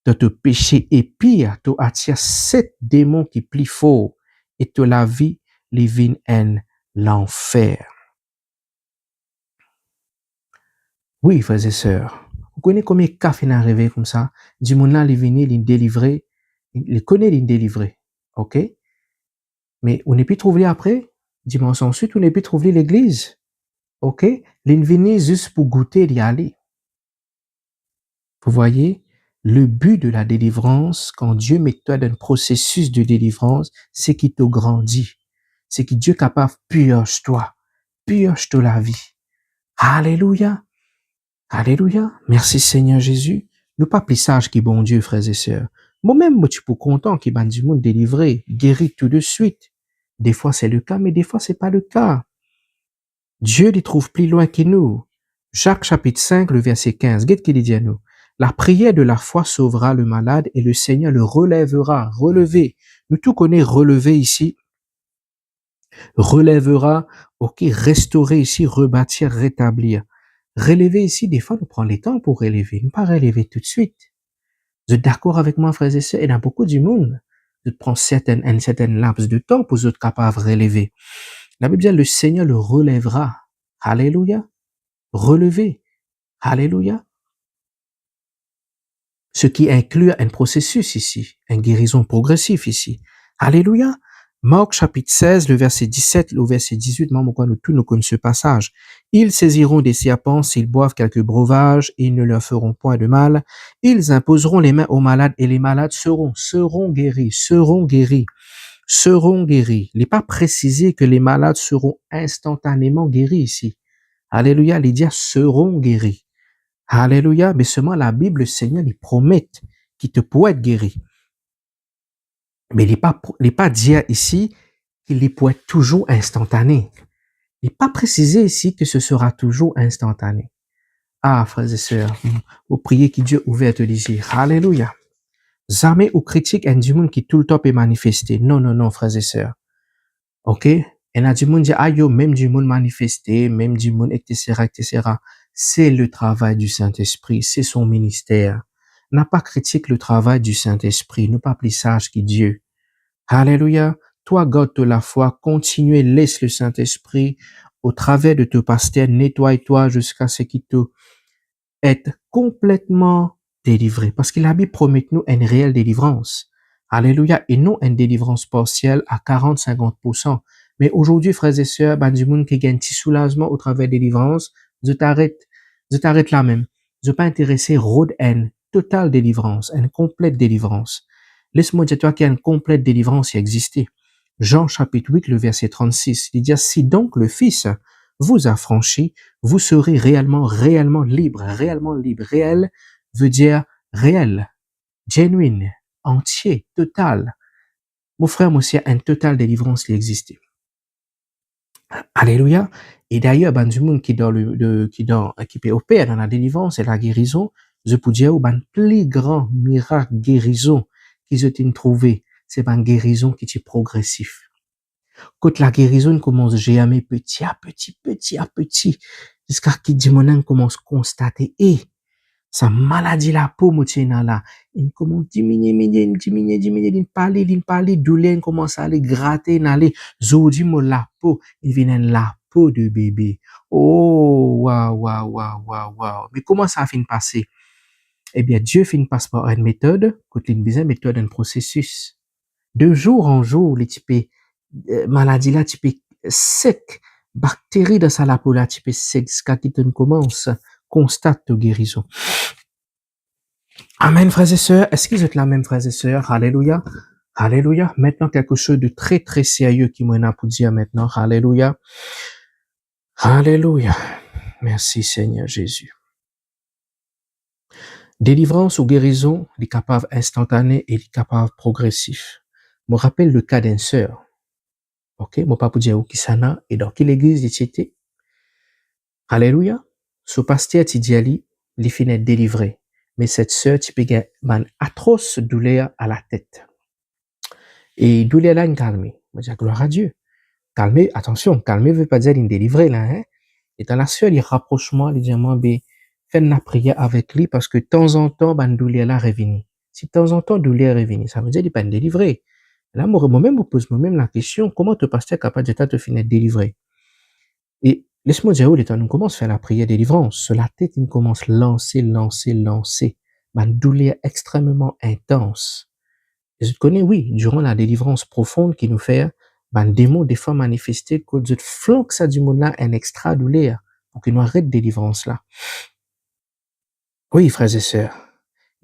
de ton péché et pire, tu attires 7 démons qui plient fort et te la vie, les vins en l'enfer. Oui, frères et sœurs, vous connaissez combien de cas finit arrivé comme ça? Du monde là, il vient, il délivrer, il connaît, il délivrer. OK? Mais on n'est plus trouvé après, dimanche ensuite, on n'est plus trouvé l'église. OK? Il vient juste pour goûter d'y aller. Vous voyez, le but de la délivrance, quand Dieu met toi dans un processus de délivrance, c'est qu'il te grandit. C'est que Dieu est capable de purge-toi la vie. Alléluia. Alléluia. Merci Seigneur Jésus. Nous pas plus sages qui bon Dieu, frères et sœurs. Moi-même, moi, je suis content qu'il m'a du monde délivré, guéri tout de suite. Des fois, c'est le cas, mais des fois, c'est pas le cas. Dieu les trouve plus loin que nous. Jacques chapitre 5, le verset 15. Qu'est-ce qu'il dit à nous? La prière de la foi sauvera le malade et le Seigneur le relèvera. Relever. Nous tout connaissons relever ici. Relèvera, ok, restaurer ici, rebâtir, rétablir. Relever ici, des fois, nous prenons les temps pour relever. Nous pas relever tout de suite. Vous êtes d'accord avec moi, frères et sœurs? Il y a beaucoup du monde. Je prends un certain laps de temps pour être capable de relever. La Bible dit, le Seigneur le relèvera. Alléluia. Relever. Alléluia. Ce qui inclut un processus ici, une guérison progressive ici. Alléluia. Marc chapitre 16, le verset 17, le verset 18, nous tous nous connaissons ce passage. Ils saisiront des serpents s'ils boivent quelques breuvages, ils ne leur feront point de mal. Ils imposeront les mains aux malades et les malades seront guéris. Il n'est pas précisé que les malades seront instantanément guéris ici. Alléluia, les dieux seront guéris. Alléluia, mais seulement la Bible, le Seigneur, il promet qu'il te pourrait être guéri. Mais il n'est pas dit ici qu'il pourrait être toujours instantané. Il n'est pas précisé ici que ce sera toujours instantané. Ah, frères et sœurs, vous priez que Dieu ouvre les yeux. Alléluia. Jamais ou critique un du monde qui tout le temps peut manifester. Non, frères et sœurs. OK? Et a du monde dit, ah yo, même du monde manifesté, même du monde, etc., etc. C'est le travail du Saint-Esprit, c'est son ministère. N'a pas critique le travail du Saint-Esprit, ne pas plus sage que Dieu. Alléluia. Toi, garde la foi, continue, laisse le Saint-Esprit au travers de te pasteurs, nettoie-toi jusqu'à ce qu'il te être complètement délivré. Parce que la Bible promet nous une réelle délivrance. Alléluia. Et non une délivrance partielle à 40-50%. Mais aujourd'hui, frères et sœurs, ben, du monde qui gagne un petit soulagement au travers de délivrance, je t'arrête là même. Je pas intéressé road and totale délivrance, une complète délivrance. Laisse-moi dire toi qu'il y a une complète délivrance qui existait. Jean chapitre 8, le verset 36, il dit, si donc le Fils vous affranchit, vous serez réellement libre, réellement libre. Réel veut dire réel, genuine, entier, total. Mon frère, moi aussi, une totale délivrance qui existait. Alléluia. Et d'ailleurs, ben, du monde qui peut opérer dans la délivrance et la guérison, je peux dire, ben, plus grand miracle guérison qu'ils ont trouvé, c'est ben, guérison qui est progressif. Quand la guérison commence jamais petit à petit, jusqu'à ce que Dimonan commence à constater, sa maladie la peau, là, il commence à diminuer, il parle, douleur, il commence à aller gratter, aller, zodi, la peau, il vient la peau de bébé. Oh, waouh. Mais comment ça finit passer? Eh bien, Dieu finit par une méthode, quand il dit une méthode, un processus. De jour en jour, les types maladie là, type sec, bactéries dans sa peau là, type sec, jusqu'à qui commence, constate de guérison. Amen, frères et sœurs. Est-ce qu'ils êtes là même, frères et sœurs? Alléluia. Alléluia. Maintenant, quelque chose de très, très sérieux qui m'en a pour dire maintenant. Alléluia. Alléluia. Merci, Seigneur Jésus. Délivrance ou guérison, les capables instantanés et les capables progressifs. Je me rappelle le cas d'une sœur. Ok, mon papa dit où qui s'en et dans quelle église il était. Alléluia. Ce pasteur ti dit ali, il finit délivré. Mais cette sœur ti pe une atroce douleur à la tête. Et douleur là, une calmée. Je dis gloire à Dieu. Calmer, attention, calmer veut pas dire une délivrer là, hein. Et dans la sœur, il rapproche-moi, il dit moi, fais la prière avec lui parce que de temps en temps, une douleur là revient. Si de temps en temps, douleur revient, ça veut dire qu'il pas délivré. Là, moi-même, je pose moi-même la question, comment te pasteur capable de te finir délivré? Et laisse-moi dire où l'état nous commence à faire la prière de délivrance. Sur la tête, il commence à lancer. Une douleur extrêmement intense. Et je connais, oui, durant la délivrance profonde qui nous fait, démon des fois manifesté que je flanque ça du monde là, un extra douleur, pour qu'il nous arrête délivrance là. Oui, frères et sœurs.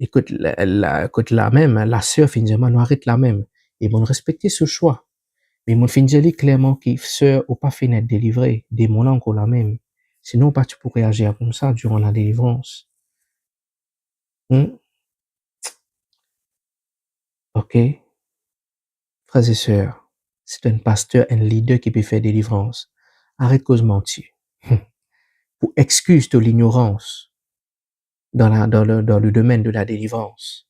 Écoute, la sœur finalement nous arrête la même. Et bon, respecter ce choix. Mais mon fin dit clairement que sœur ou pas fini d'être délivré, démon là encore la même. Sinon, pas tu pourrais réagir comme ça durant la délivrance. Ok? Frères et sœurs, c'est un pasteur, un leader qui peut faire délivrance. Arrête cause mentir. Pour excuse de l'ignorance dans le domaine de la délivrance.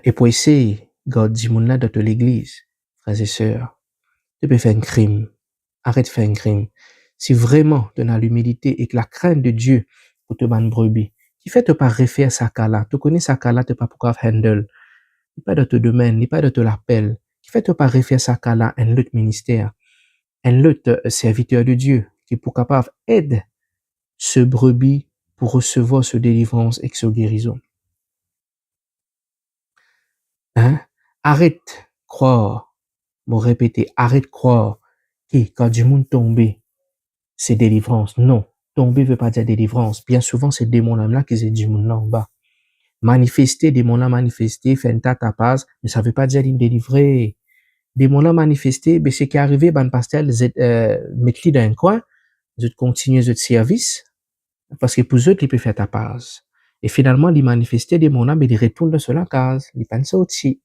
Et pour essayer, God dit mon là dans l'église, frères et sœurs, tu peux faire un crime. Arrête de faire un crime. Si vraiment tu as l'humilité et que la crainte de Dieu pour te ban brebis, qui fait te pas refaire sa kala, tu connais sa kala, tu pas pourquoi handle, n'est pas de ton domaine, n'est pas de te l'appel, qui fait te pas refaire sa kala, un autre ministère, un autre serviteur de Dieu, qui pour capable aide ce brebis pour recevoir ce délivrance et ce guérison. Hein? Arrête croire, me répéter, arrête croire que quand du monde tombé, c'est délivrance. Non. Tomber veut pas dire délivrance. Bien souvent, c'est démon là qui c'est du monde là en bas. Manifester, démon là manifester, faire une tapage, mais ça veut pas dire une délivrer. Démon là manifester, ben, c'est qui arrivé, ben, pasteur, mettre dans un coin, de continuer votre service, parce que pour eux, ils peuvent faire tapage. Et finalement, ils manifestaient des mondes, mais ils retournent dans la case. Ils pensent aussi.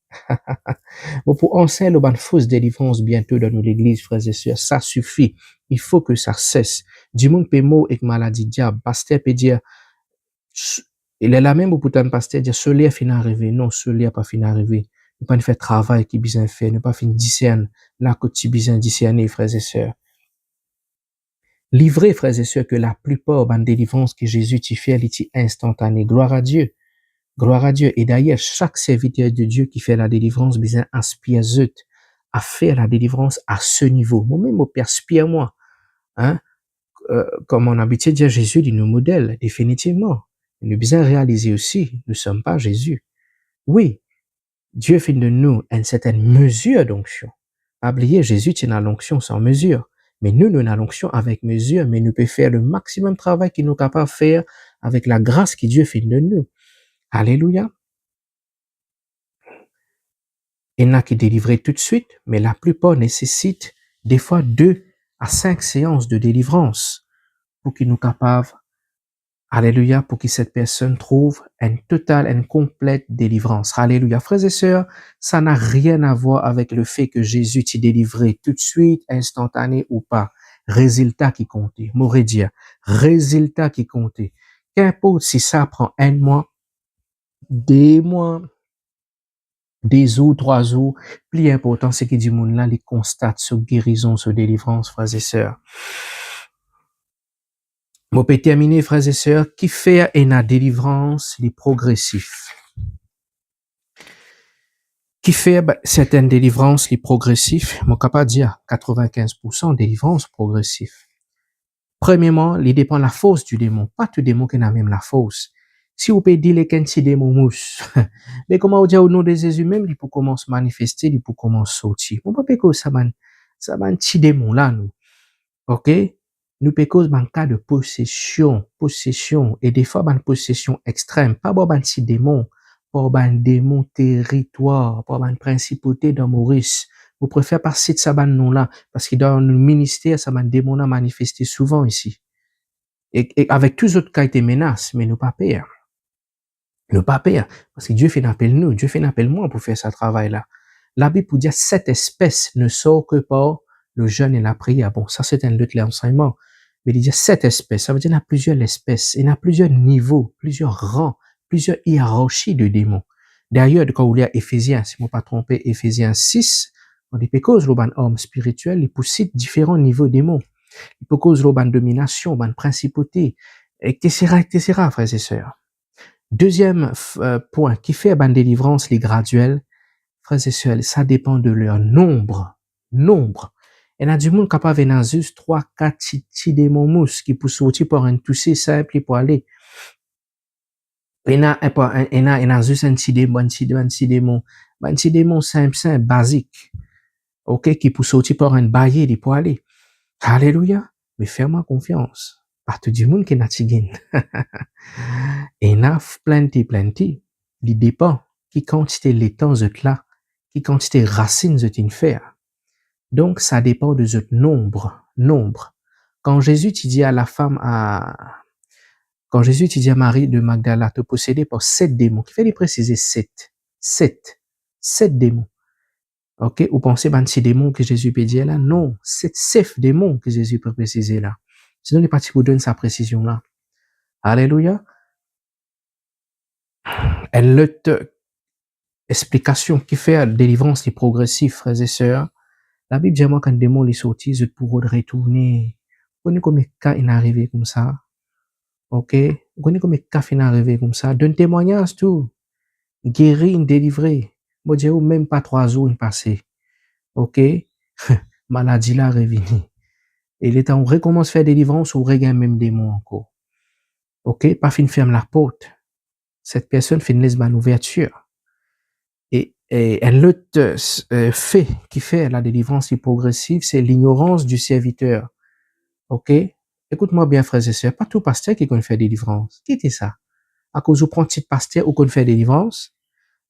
Bon, pour enseigner la fausse délivrance bientôt dans nos églises, frères et sœurs, ça suffit. Il faut que ça cesse. Du monde peut mot avec maladie diable. Pasteur peut dire, il est là même pour pourtant pasteur dire, ce lien fin arrivé. Non, ce lien pas fin arrivé. ne pas faire travail qui besoin faire, ne pas faire discerne, là que tu besoin discerner, frères et sœurs. Livrez, frères et sœurs, que la plupart des délivrances que Jésus t'y fait, elle est instantanée. Gloire à Dieu. Gloire à Dieu. Et d'ailleurs, chaque serviteur de Dieu qui fait la délivrance, besoin inspire zut à faire la délivrance à ce niveau. Moi-même, mon Père, inspire-moi. Hein? Comme on a habitué de dire, Jésus, il nous modèle, définitivement. Nous besoin réaliser aussi, nous ne sommes pas Jésus. Oui, Dieu fait de nous une certaine mesure d'onction. Pas oublier, Jésus tient l'onction sans mesure. Mais nous avons l'onction avec mesure, mais nous pouvons faire le maximum de travail qu'il nous est capable de faire avec la grâce que Dieu fait de nous. Alléluia. Il y en a qui délivrent tout de suite, mais la plupart nécessitent des fois 2 à 5 séances de délivrance pour qu'ils nous capables, alléluia, pour que cette personne trouve une totale, une complète délivrance. Alléluia. Frères et sœurs, ça n'a rien à voir avec le fait que Jésus t'y délivrait tout de suite, instantané ou pas. Résultat qui comptait. M'aurait dit, résultat qui comptait. Qu'importe si ça prend 1 mois, 2 mois, des jours, 3 jours, plus important, c'est que du monde là, les constate sur guérison, sur délivrance, frères et sœurs. Bon, peut terminer, frères et sœurs, qui fait une délivrance, les progressifs. Qui fait certaines délivrances, les progressifs, mon capable de dire 95% délivrance progressif. Premièrement, il dépend de la force du démon. Pas tout démon qui n'a même la force. Si vous pouvez dire qu'un petit démon mousse, mais comment vous dire au nom de Jésus même, il peut commencer à manifester, il peut commencer à sortir. On peut pas que ça un petit démon là, nous. OK? Nous pécons dans le cas de possession, et des fois, dans possession extrême, pas bon, un petit démon, pas un démon territoire, pas une principauté dans Maurice. Vous préférez passer de ça, nom là, parce que dans le ministère, ça un démon a manifesté souvent ici. Et avec tous autres cas de menaces, mais nous pas peur. Nous pas peur, parce que Dieu fait un appel nous, Dieu fait un appel moi pour faire ce travail-là. La Bible pour dire cette espèce ne sort que par le jeûne et la prière. Bon, ça c'est un autre enseignement. Mais il dit cette espèce, ça veut dire qu'il y a plusieurs espèces, il y a plusieurs niveaux, plusieurs rangs, plusieurs hiérarchies de démons. D'ailleurs, quand on lit Éphésiens, si je ne me pas trompé, Éphésiens 6, on dit que l'homme homme spirituel, il possède différents niveaux de démons. Il peut cause l'homme domination, l'homme principauté, etc., frères et sœurs. Deuxième point, qui fait la délivrance, les graduels, frères et sœurs, ça dépend de leur nombre. Nombre. Il y a du monde capable de juste 3, 4 petits démons mousses qui peuvent sortir pour un toucher simple et pour aller. Il y a juste un petit démon simple, basique. OK, qui peut sortir pour un bailler et pour aller. Alléluia. Mais fais-moi confiance. Pas tout du monde qui n'a tigin. Enough, plenty. Il dépend qui quantité les temps là, qui quantité racines de faire. Donc, ça dépend de votre nombre. Quand Jésus dit à la femme quand Jésus dit à Marie de Magdala, te posséder par 7 démons, qui fait les préciser 7 démons. OK, vous pensez ben ces démons que Jésus peut dire là? Non, c'est 7 démons que Jésus peut préciser là. Sinon, il n'est pas pour donner sa précision là. Alléluia. Elle l'autre explication qui fait la délivrance des progressifs, frères et sœurs. La Bible dit moi quand démon les sortit, je pourrais retourner. Vous connaissez combien de cas il est arrivé comme ça? OK? Vous connaissez combien de cas il est arrivé comme ça? Donne témoignage tout. Guéri, délivré. Moi, je dis même pas 3 jours passé. OK? Maladie là revenu. Et les temps on recommence à faire délivrance ou regagne même démon encore. OK? Pas fin ferme la porte. Cette personne fait une laisse une ouverture. Et un autre fait qui fait la délivrance progressive, c'est l'ignorance du serviteur. OK? Écoute-moi bien, frères et sœurs, pas tout pasteur qui connaît faire délivrance. Qui était ça? À cause où prend petit pasteur ou qu'on fait délivrance,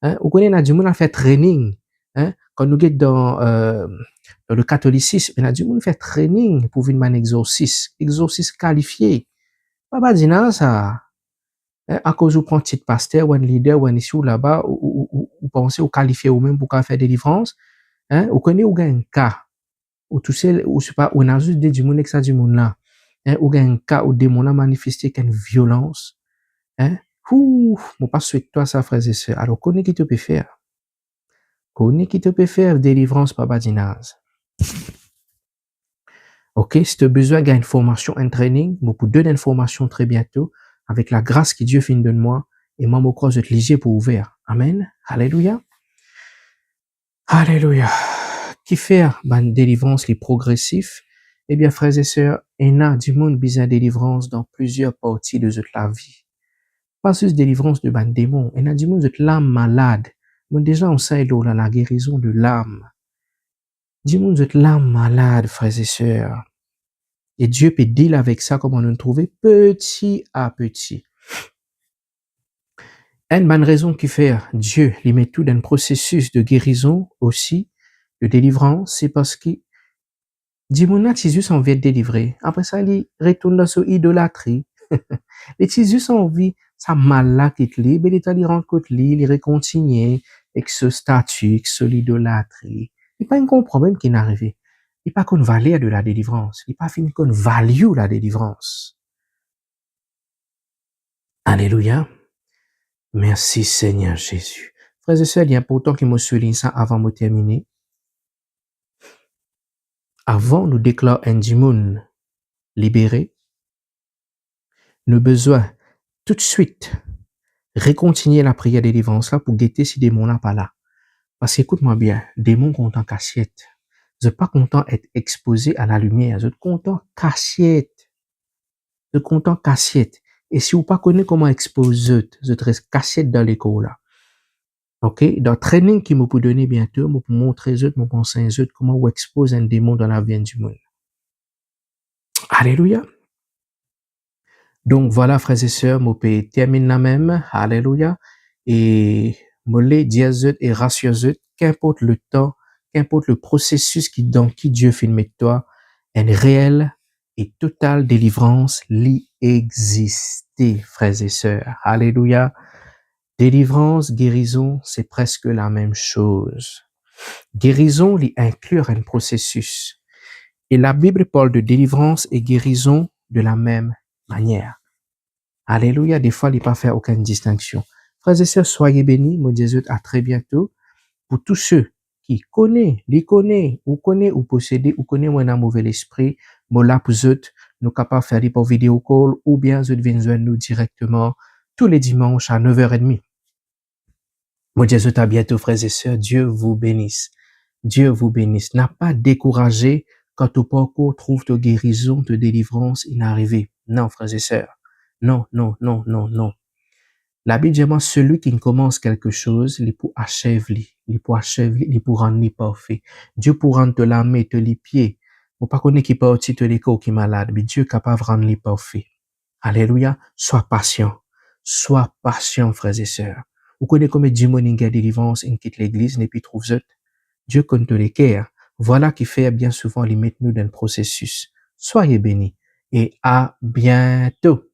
hein? Ou qu'on a du monde à faire training, hein? Quand nous sommes dans le catholicisme, on a du monde faire training pour venir un exorcisme qualifié. Pas dire non, ça. À cause où prend petit pasteur ou un leader ou un issue là-bas ou pensez ou qualifier ou même pour faire délivrance, hein? Ou connaît ou gagne un cas ou tout seul ou c'est pas on a juste du monde ça du monde là, hein? Ou gagne un cas où démon a manifesté qu'une violence, hein? Mon pas souhaite toi ça frères et sœurs. Alors connais qui te peut faire. Connais qui te peut faire délivrance par badinage. Ok, si tu as besoin d'une formation, un training, je vous donne une formation très bientôt avec la grâce que Dieu fait de moi et moi, je crois que je te liser pour ouvrir. Amen. Alléluia. Alléluia. Qui fait une délivrance les progressifs? Eh bien, frères et sœurs, il y a du monde besoin de délivrance dans plusieurs parties de la vie. Pas juste délivrance de ban démon. Il y a du monde de l'âme malade. Bon, déjà, on sait là, la guérison de l'âme. Du monde de l'âme malade, frères et sœurs. Et Dieu peut deal avec ça comme on le trouver petit à petit. Une bonne raison qui fait Dieu lui met tout dans un processus de guérison aussi, de délivrance, c'est parce que Dimona Jésus a envie de délivrer. Après ça, il retourne dans son idolâtrie. Les Jésus ont envie, ça mal là qu'il libre, il est allé rendre compte il recontinue avec ce statut, avec ce l'idolâtrie. Il n'y a pas un gros problème qui est arrivé. Il n'y a pas qu'une valeur de la délivrance. Il n'y a pas fini qu'une value la délivrance. Alléluia. Merci Seigneur Jésus. Frères et sœurs, il est important que je souligne ça avant de terminer. Avant nous déclarer un démon libéré, nous besoin tout de suite recontinuer la prière de délivrance là pour guetter si démon là pas là. Parce que écoute-moi bien, démon content cachette. Vous n'êtes pas content d'être exposé à la lumière, vous êtes content cachette. Vous êtes content cachette. Et si vous pas connaissez comment exposer, vous êtes cachette dans l'école là. Ok, dans le training qui me peut donner bientôt, me peut montrer me penser comment on expose un démon dans la vie du monde. Alléluia. Donc voilà, frères et sœurs, je peux terminer la même. Alléluia. Et me les dire et rassurer, qu'importe le temps, qu'importe le processus dans qui Dieu fait de toi, une réelle et totale délivrance l'y exister, frères et sœurs. Alléluia. Délivrance, guérison, c'est presque la même chose. Guérison l'y inclure un processus. Et la Bible parle de délivrance et guérison de la même manière. Alléluia, des fois, il n'y a pas faire aucune distinction. Frères et sœurs, soyez bénis. Mon Dieu, à très bientôt. Pour tous ceux qui connaissent, ou possédent, ou connaissent un mauvais esprit, moi là pour eux, nous capables de faire des vidéo call, ou bien eux viennent joindre nous directement tous les dimanches à 9h30. Mon Dieu, à bientôt, frères et sœurs. Dieu vous bénisse. Dieu vous bénisse. N'a pas découragé quand ton parcours trouve ta guérison, ta délivrance inarrivée. Non, frères et sœurs. Non, non, non, non, non. La Bible dit, celui qui commence quelque chose, il pour achever, il pour rendre parfait. Dieu pour rendre te la main, te les pieds. Vous pas connaître qui parti te les corps qui malade, mais Dieu est capable de rendre les parfait. Alléluia. Sois patient. Sois patient, frères et sœurs. Vous connaissez combien de démons in délivrance, in quitte l'église, et puis trouve eux. Dieu compte les cœurs. Voilà qui fait bien souvent les mettre nous dans le processus. Soyez bénis et à bientôt.